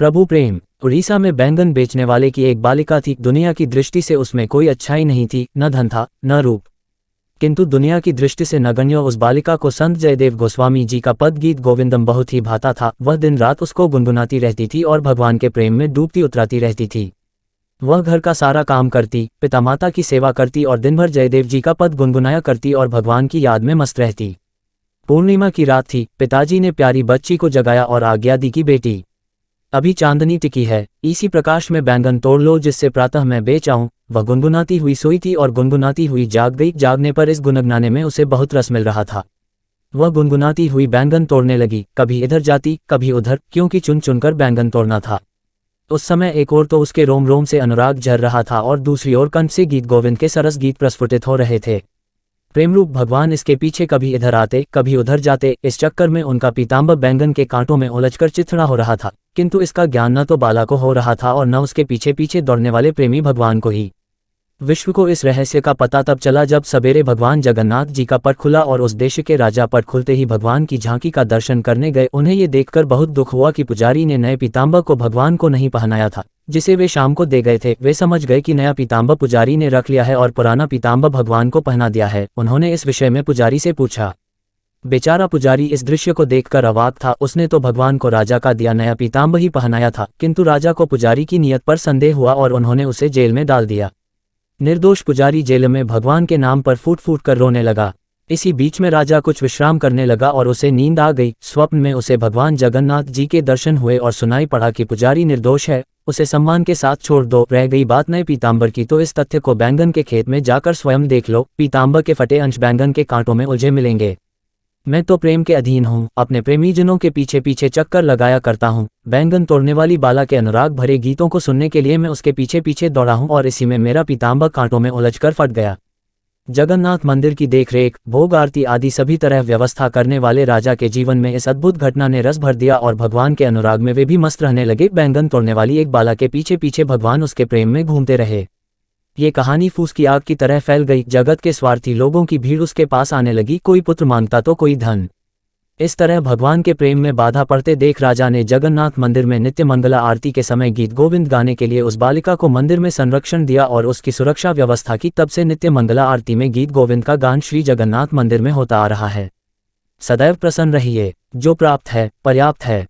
प्रभु प्रेम। उड़ीसा में बैंगन बेचने वाले की एक बालिका थी। दुनिया की दृष्टि से उसमें कोई अच्छाई नहीं थी, न धन था न रूप, किंतु दुनिया की दृष्टि से नगण्य उस बालिका को संत जयदेव गोस्वामी जी का पद गीत गोविंदम बहुत ही भाता था। वह दिन रात उसको गुनगुनाती रहती थी और भगवान के प्रेम में डूबती उतराती रहती थी। वह घर का सारा काम करती, पिता माता की सेवा करती और दिन भर जयदेव जी का पद गुनगुनाया करती और भगवान की याद में मस्त रहती। पूर्णिमा की रात थी। पिताजी ने प्यारी बच्ची को जगाया और आज्ञा दी कि बेटी, अभी चांदनी टिकी है, इसी प्रकाश में बैंगन तोड़ लो जिससे प्रातः मैं बेच आऊं। वह गुनगुनाती हुई सोई थी और गुनगुनाती हुई जाग गई। जागने पर इस गुनगुनाने में उसे बहुत रस मिल रहा था। वह गुनगुनाती हुई बैंगन तोड़ने लगी, कभी इधर जाती कभी उधर, क्योंकि चुन चुनकर बैंगन तोड़ना था। उस समय एक ओर तो उसके रोम रोम से अनुराग झर रहा था और दूसरी ओर कंठ से गीत गोविंद के सरस गीत प्रस्फुटित हो रहे थे। प्रेमरूप भगवान इसके पीछे कभी इधर आते कभी उधर जाते। इस चक्कर में उनका पीताम्बर बैंगन के कांटों में उलझकर चिथड़ा हो रहा था, किंतु इसका ज्ञान न तो बाला को हो रहा था और न उसके पीछे पीछे दौड़ने वाले प्रेमी भगवान को ही। विश्व को इस रहस्य का पता तब चला जब सवेरे भगवान जगन्नाथ जी का पट खुला और उस देश के राजा पट खुलते ही भगवान की झांकी का दर्शन करने गए। उन्हें ये देखकर बहुत दुख हुआ कि पुजारी ने नए पीताम्बर को भगवान को नहीं पहनाया था जिसे वे शाम को दे गए थे। वे समझ गए कि नया पीताम्बर पुजारी ने रख लिया है और पुराना पीताम्बर भगवान को पहना दिया है। उन्होंने इस विषय में पुजारी से पूछा। बेचारा पुजारी इस दृश्य को देखकर अवाक था। उसने तो भगवान को राजा का दिया नया पीताम्बर ही पहनाया था, किंतु राजा को पुजारी की नीयत पर संदेह हुआ और उन्होंने उसे जेल में डाल दिया। निर्दोष पुजारी जेल में भगवान के नाम पर फूट फूट कर रोने लगा। इसी बीच में राजा कुछ विश्राम करने लगा और उसे नींद आ गई। स्वप्न में उसे भगवान जगन्नाथ जी के दर्शन हुए और सुनाई पड़ा कि पुजारी निर्दोष है, उसे सम्मान के साथ छोड़ दो। रह गई बात नए पीताम्बर की, तो इस तथ्य को बैंगन के खेत में जाकर स्वयं देख लो। पीताम्बर के फटे अंश बैंगन के कांटों में उलझे मिलेंगे। मैं तो प्रेम के अधीन हूँ, अपने प्रेमीजनों के पीछे पीछे चक्कर लगाया करता हूँ। बैंगन तोड़ने वाली बाला के अनुराग भरे गीतों को सुनने के लिए मैं उसके पीछे पीछे दौड़ा हूँ और इसी में मेरा पीताम्बर कांटों में उलझकर फट गया। जगन्नाथ मंदिर की देखरेख, भोग आरती आदि सभी तरह व्यवस्था करने वाले राजा के जीवन में इस अद्भुत घटना ने रस भर दिया और भगवान के अनुराग में वे भी मस्त रहने लगे। बैंगन तोड़ने वाली एक बाला के पीछे पीछे भगवान उसके प्रेम में घूमते रहे। ये कहानी फूस की आग की तरह फैल गई। जगत के स्वार्थी लोगों की भीड़ उसके पास आने लगी। कोई पुत्र मांगता तो कोई धन। इस तरह भगवान के प्रेम में बाधा पड़ते देख राजा ने जगन्नाथ मंदिर में नित्य मंगला आरती के समय गीत गोविंद गाने के लिए उस बालिका को मंदिर में संरक्षण दिया और उसकी सुरक्षा व्यवस्था की। तब से नित्य मंगला आरती में गीत गोविंद का गान श्री जगन्नाथ मंदिर में होता आ रहा है। सदैव प्रसन्न रहिए। जो प्राप्त है पर्याप्त है।